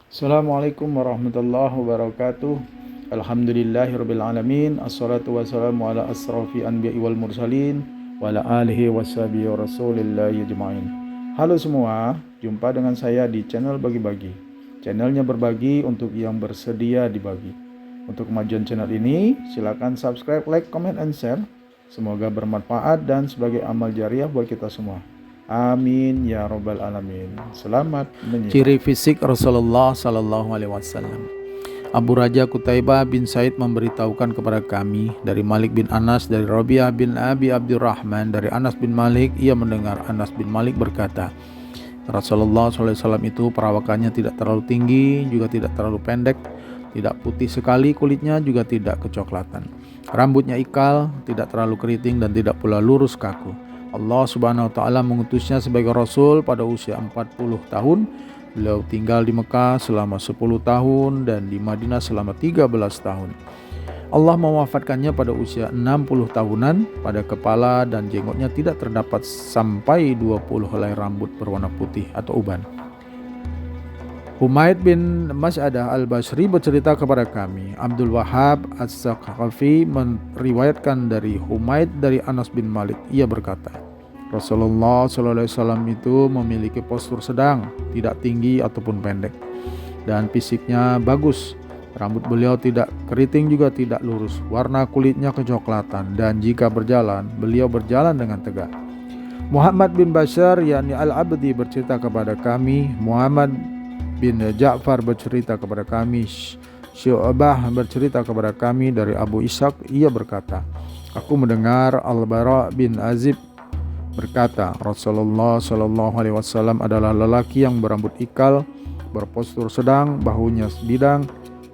Assalamualaikum warahmatullahi wabarakatuh. Alhamdulillahirabbil alamin. Assalatu wassalamu ala asrafi anbiya'i wal mursalin wa ala alihi washabihi wa rasulillahi ajmain. Halo semua, jumpa dengan saya di channel Bagi-Bagi. Channelnya berbagi untuk yang bersedia dibagi. Untuk kemajuan channel ini, silakan subscribe, like, comment, and share. Semoga bermanfaat dan sebagai amal jariah buat kita semua. Amin ya robbal alamin. Selamat menyimak. Ciri fisik Rasulullah Sallallahu Alaihi Wasallam. Abu Raja Qutaibah bin Said memberitahukan kepada kami dari Malik bin Anas, dari Rabi'ah bin Abi Abdurrahman, dari Anas bin Malik. Ia mendengar Anas bin Malik berkata, Rasulullah SAW itu perawakannya tidak terlalu tinggi, juga tidak terlalu pendek, tidak putih sekali kulitnya, juga tidak kecoklatan. Rambutnya ikal, tidak terlalu keriting, dan tidak pula lurus kaku. Allah Subhanahu wa taala mengutusnya sebagai rasul pada usia 40 tahun. Beliau tinggal di Mekah selama 10 tahun dan di Madinah selama 13 tahun. Allah mewafatkannya pada usia 60 tahunan. Pada kepala dan jenggotnya tidak terdapat sampai 20 helai rambut berwarna putih atau uban. Humaid bin Mas'adah al-Basri bercerita kepada kami, Abdul Wahab as-Saqafi meriwayatkan dari Humaid dari Anas bin Malik. Ia berkata, Rasulullah SAW itu memiliki postur sedang, tidak tinggi ataupun pendek, dan fisiknya bagus. Rambut beliau tidak keriting juga tidak lurus, warna kulitnya kecoklatan, dan jika berjalan, beliau berjalan dengan tegak. Muhammad bin Bashar yakni Al-Abdi bercerita kepada kami, Muhammad bin Ja'far bercerita kepada kami, Syu'bah bercerita kepada kami dari Abu Ishaq. Ia berkata, aku mendengar Al-Bara bin Azib berkata, Rasulullah SAW adalah lelaki yang berambut ikal, berpostur sedang, bahunya bidang,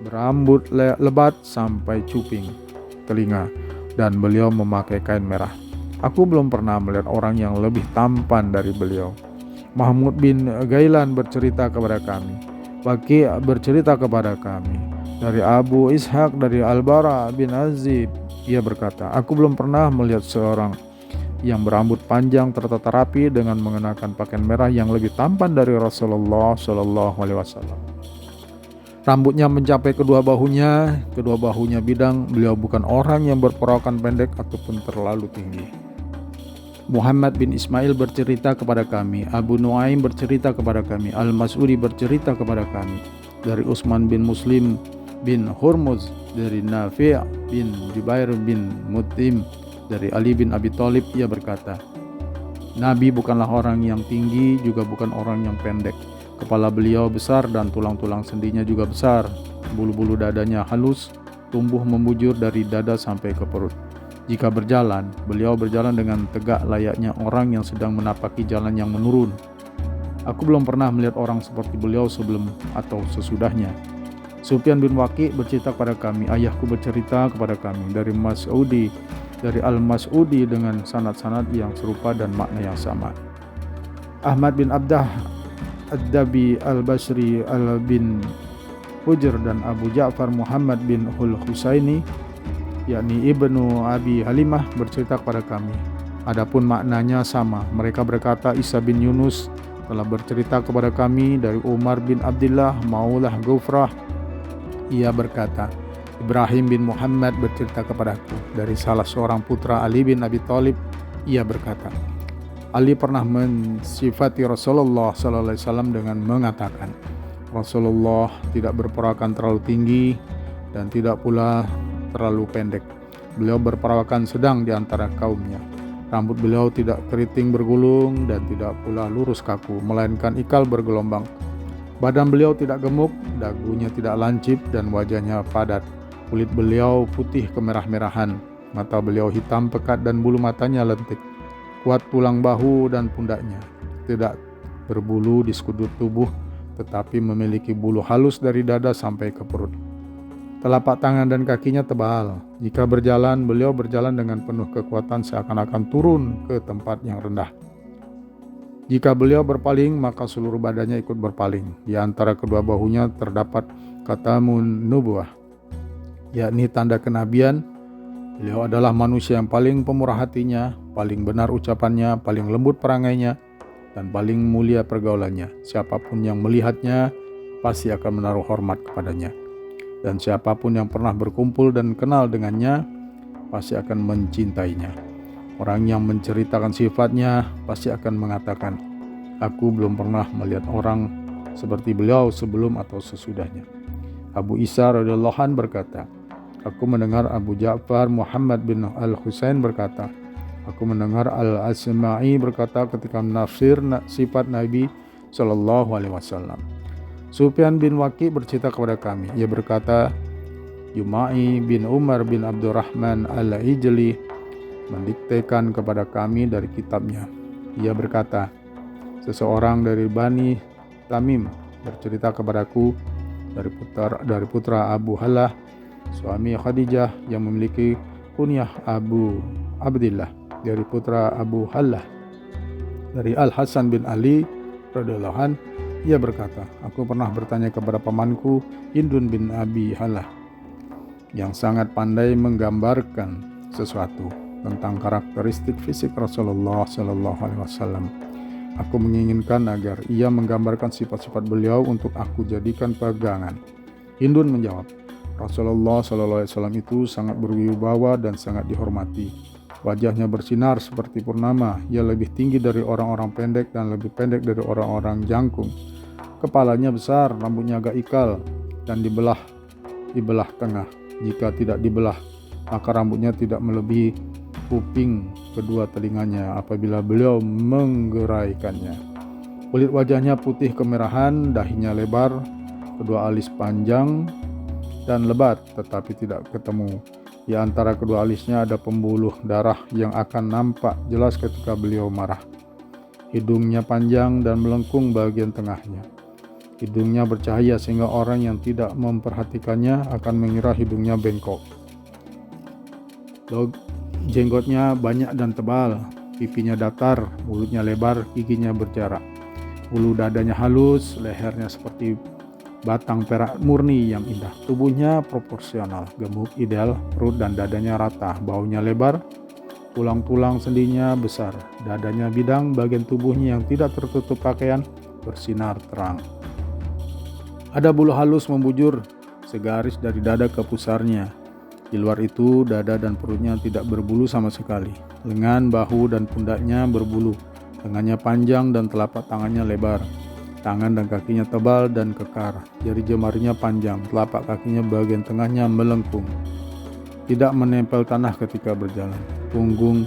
berambut lebat sampai cuping telinga, dan beliau memakai kain merah. Aku belum pernah melihat orang yang lebih tampan dari beliau. Mahmud bin Gailan bercerita kepada kami, Waqi' bercerita kepada kami dari Abu Ishaq dari Al-Bara bin Azib. Ia berkata, aku belum pernah melihat seorang yang berambut panjang tertata rapi dengan mengenakan pakaian merah yang lebih tampan dari Rasulullah SAW. Rambutnya mencapai kedua bahunya bidang. Beliau bukan orang yang berperawakan pendek ataupun terlalu tinggi. Muhammad bin Ismail bercerita kepada kami, Abu Nuaim bercerita kepada kami, Al-Mas'udi bercerita kepada kami dari Utsman bin Muslim bin Hurmuz, dari Nafi' bin Jubair bin Mut'im, dari Ali bin Abi Thalib. Ia berkata, Nabi bukanlah orang yang tinggi, juga bukan orang yang pendek. Kepala beliau besar dan tulang-tulang sendinya juga besar. Bulu-bulu dadanya halus, tumbuh membujur dari dada sampai ke perut. Jika berjalan, beliau berjalan dengan tegak layaknya orang yang sedang menapaki jalan yang menurun. Aku belum pernah melihat orang seperti beliau sebelum atau sesudahnya. Sufyan bin Waqi' bercerita kepada kami, ayahku bercerita kepada kami dari Al-Mas'udi dengan sanad-sanad yang serupa dan makna yang sama. Ahmad bin Abdah Ad-Dabi Al-Basri Al-bin Hujr dan Abu Ja'far Muhammad bin Husaini yakni Ibnu Abi Halimah bercerita kepada kami. Adapun maknanya sama. Mereka berkata, Isa bin Yunus telah bercerita kepada kami dari Umar bin Abdullah Maulah Ghufrah. Ia berkata, Ibrahim bin Muhammad bercerita kepadaku dari salah seorang putra Ali bin Abi Thalib. Ia berkata, Ali pernah mensifati Rasulullah SAW dengan mengatakan, Rasulullah tidak berperawakan terlalu tinggi dan tidak pula terlalu pendek. Beliau berperawakan sedang di antara kaumnya. Rambut beliau tidak keriting bergulung dan tidak pula lurus kaku, melainkan ikal bergelombang. Badan beliau tidak gemuk, dagunya tidak lancip, dan wajahnya padat. Kulit beliau putih kemerah-merahan, mata beliau hitam pekat dan bulu matanya lentik. Kuat tulang bahu dan pundaknya, tidak berbulu di sekujur tubuh, tetapi memiliki bulu halus dari dada sampai ke perut. Telapak tangan dan kakinya tebal. Jika berjalan, beliau berjalan dengan penuh kekuatan seakan-akan turun ke tempat yang rendah. Jika beliau berpaling, maka seluruh badannya ikut berpaling. Di antara kedua bahunya terdapat khatamun nubuwah, yakni tanda kenabian. Beliau adalah manusia yang paling pemurah hatinya, paling benar ucapannya, paling lembut perangainya, dan paling mulia pergaulannya. Siapapun yang melihatnya pasti akan menaruh hormat kepadanya. Dan siapapun yang pernah berkumpul dan kenal dengannya pasti akan mencintainya. Orang yang menceritakan sifatnya pasti akan mengatakan, aku belum pernah melihat orang seperti beliau sebelum atau sesudahnya. Abu Isa radhiyallahu anhu berkata, aku mendengar Abu Ja'far Muhammad bin Al-Husain berkata, aku mendengar Al-Asma'i berkata ketika menafsir sifat Nabi Shallallahu Alaihi Wasallam. Sufyan bin Waqi bercerita kepada kami, ia berkata, Juma'i bin Umar bin Abdurrahman Al-Ijli mendiktekan kepada kami dari kitabnya. Ia berkata, seseorang dari Bani Tamim bercerita kepadaku dari putra Abu Halah, suami Khadijah yang memiliki kunyah Abu Abdillah, dari putra Abu Halah, dari Al-Hasan bin Ali radhiyallahu anhu. Ia berkata, aku pernah bertanya kepada pamanku Hindun bin Abi Halah yang sangat pandai menggambarkan sesuatu tentang karakteristik fisik Rasulullah Sallallahu Alaihi Wasallam. Aku menginginkan agar ia menggambarkan sifat-sifat beliau untuk aku jadikan pegangan. Hindun menjawab, Rasulullah Sallallahu Alaihi Wasallam itu sangat berwibawa dan sangat dihormati. Wajahnya bersinar seperti purnama. Ia lebih tinggi dari orang-orang pendek dan lebih pendek dari orang-orang jangkung. Kepalanya besar, rambutnya agak ikal dan dibelah tengah. Jika tidak dibelah, maka rambutnya tidak melebihi kuping kedua telinganya apabila beliau menggeraikannya. Kulit wajahnya putih kemerahan, dahinya lebar, kedua alis panjang dan lebat tetapi tidak ketemu. Di antara kedua alisnya ada pembuluh darah yang akan nampak jelas ketika beliau marah. Hidungnya panjang dan melengkung bagian tengahnya. Hidungnya bercahaya sehingga orang yang tidak memperhatikannya akan mengira hidungnya bengkok. Jenggotnya banyak dan tebal, pipinya datar, mulutnya lebar, giginya berjarak. Bulu dadanya halus, lehernya seperti batang perak murni yang indah. Tubuhnya proporsional, gemuk ideal, perut dan dadanya rata, baunya lebar, tulang-tulang sendinya besar, dadanya bidang, bagian tubuhnya yang tidak tertutup pakaian bersinar terang. Ada bulu halus membujur segaris dari dada ke pusarnya. Di luar itu, dada dan perutnya tidak berbulu sama sekali. Lengan, bahu, dan pundaknya berbulu. Lengannya panjang dan telapak tangannya lebar. Tangan dan kakinya tebal dan kekar. Jari jemarinya panjang, telapak kakinya bagian tengahnya melengkung. Tidak menempel tanah ketika berjalan. Punggung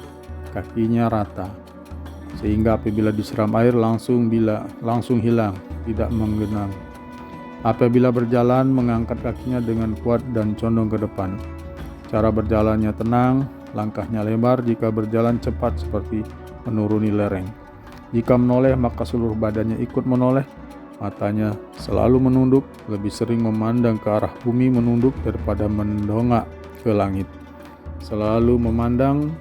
kakinya rata, sehingga apabila disiram air langsung hilang, tidak menggenang. Apabila berjalan, mengangkat kakinya dengan kuat dan condong ke depan. Cara berjalannya tenang, langkahnya lebar. Jika berjalan cepat seperti menuruni lereng. Jika menoleh maka seluruh badannya ikut menoleh. Matanya selalu menunduk, lebih sering memandang ke arah bumi menunduk daripada mendongak ke langit. Selalu memandang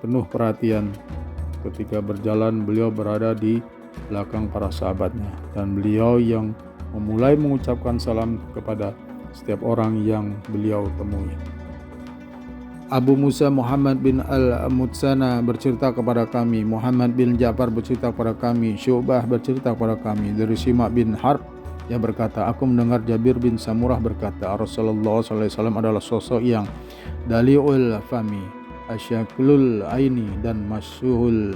penuh perhatian. Ketika berjalan beliau berada di belakang para sahabatnya. Dan beliau yang memulai mengucapkan salam kepada setiap orang yang beliau temui. Abu Musa Muhammad bin Al-Mutsana bercerita kepada kami, Muhammad bin Ja'far bercerita kepada kami, Syu'bah bercerita kepada kami dari Simak bin Harb yang berkata, aku mendengar Jabir bin Samurah berkata, Rasulullah SAW adalah sosok yang dali'ul fami, asyaklul aini dan masyuhul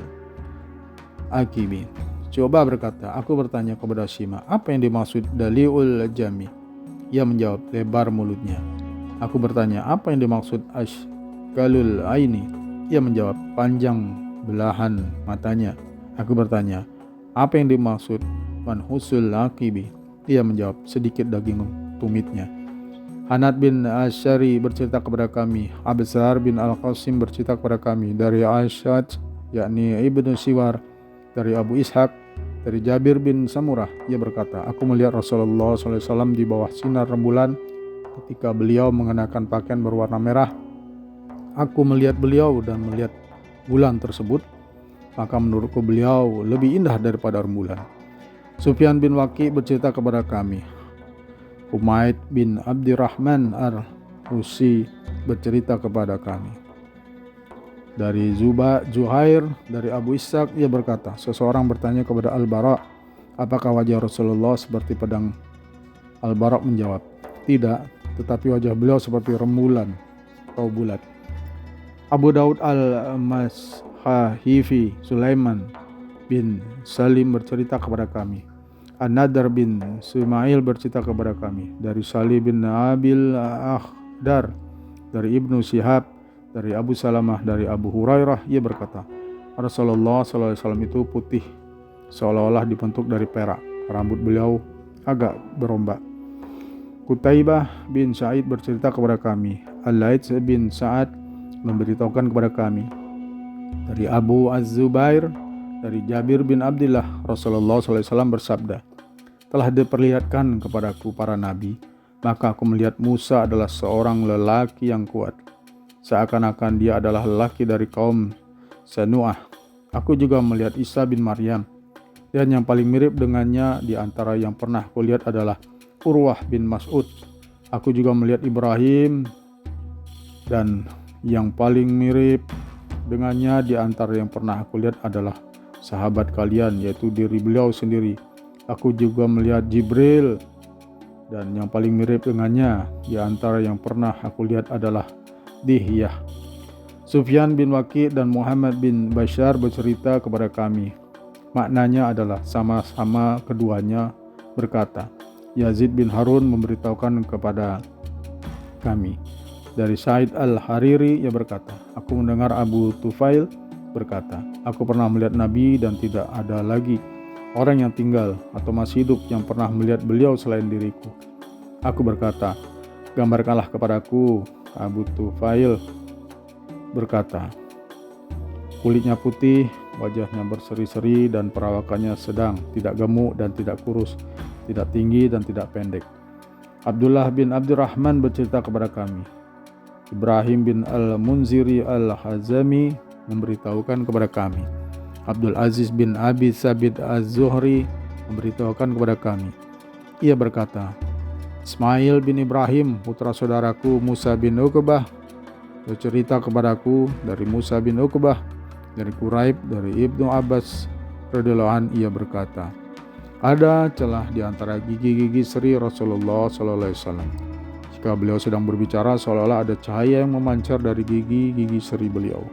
akibi. Syu'bah berkata, aku bertanya kepada Simak, apa yang dimaksud dali'ul jami? Ia menjawab, lebar mulutnya. Aku bertanya, apa yang dimaksud ashkalul aini? Ia menjawab, panjang belahan matanya. Aku bertanya, apa yang dimaksud manhusul akibi? Ia menjawab, sedikit daging tumitnya. Hanad bin Asyari bercerita kepada kami, Absar bin Al-Qasim bercerita kepada kami dari Aisyah, yakni Ibnu Siwar, dari Abu Ishaq, dari Jabir bin Samurah. Ia berkata, aku melihat Rasulullah SAW di bawah sinar rembulan ketika beliau mengenakan pakaian berwarna merah. Aku melihat beliau dan melihat bulan tersebut, maka menurutku beliau lebih indah daripada rembulan. Sufyan bin Waqi bercerita kepada kami, Humaid bin Abdurrahman Ar-Rusi bercerita kepada kami dari Zuhair dari Abu Ishaq. Ia berkata, seseorang bertanya kepada Al-Bara, Apakah wajah Rasulullah seperti pedang? Al-Bara' menjawab, tidak, tetapi wajah beliau seperti rembulan atau bulat. Abu Daud Al-Mashahifi Sulaiman bin Salim bercerita kepada kami. An-Nadar bin Sumail bercerita kepada kami dari Salih bin Abil Akhdar, dari Ibnu Syihab, dari Abu Salamah, dari Abu Hurairah. Ia berkata, Rasulullah SAW itu putih seolah-olah dibentuk dari perak. Rambut beliau agak berombak. Qutaibah bin Sa'id bercerita kepada kami. Al-Laits bin Sa'ad memberitahukan kepada kami dari Abu Az-Zubair, dari Jabir bin Abdullah, Rasulullah SAW bersabda, telah diperlihatkan kepadaku para nabi, maka aku melihat Musa adalah seorang lelaki yang kuat, seakan-akan dia adalah lelaki dari kaum Sanu'ah. Aku juga melihat Isa bin Maryam, dan yang paling mirip dengannya di antara yang pernah kulihat adalah Urwah bin Mas'ud. Aku juga melihat Ibrahim, dan yang paling mirip dengannya di antara yang pernah aku lihat adalah sahabat kalian, yaitu diri beliau sendiri. Aku juga melihat Jibril, dan yang paling mirip dengannya di antara yang pernah aku lihat adalah Dihyah. Sufyan bin Waqi' dan Muhammad bin Bashar bercerita kepada kami. Maknanya adalah sama-sama keduanya berkata. Yazid bin Harun memberitahukan kepada kami dari Sa'id al-Hariri, ia berkata, aku mendengar Abu Tufail berkata, aku pernah melihat Nabi dan tidak ada lagi orang yang tinggal atau masih hidup yang pernah melihat beliau selain diriku. Aku berkata, gambarkanlah kepadaku. Abu Tufail berkata, kulitnya putih, wajahnya berseri-seri dan perawakannya sedang, tidak gemuk dan tidak kurus, tidak tinggi dan tidak pendek. Abdullah bin Abdurrahman bercerita kepada kami. Ibrahim bin Al-Munziri Al-Hazami memberitahukan kepada kami. Abdul Aziz bin Abi Sabit Az-Zuhri memberitahukan kepada kami. Ia berkata, Ismail bin Ibrahim, putra saudaraku Musa bin Uqbah, bercerita kepadaku dari Musa bin Uqbah, dari Quraib, dari Ibnu Abbas radhiyallahu anhu, ia berkata, ada celah di antara gigi-gigi seri Rasulullah SAW. Jika beliau sedang berbicara, seolah-olah ada cahaya yang memancar dari gigi-gigi seri beliau.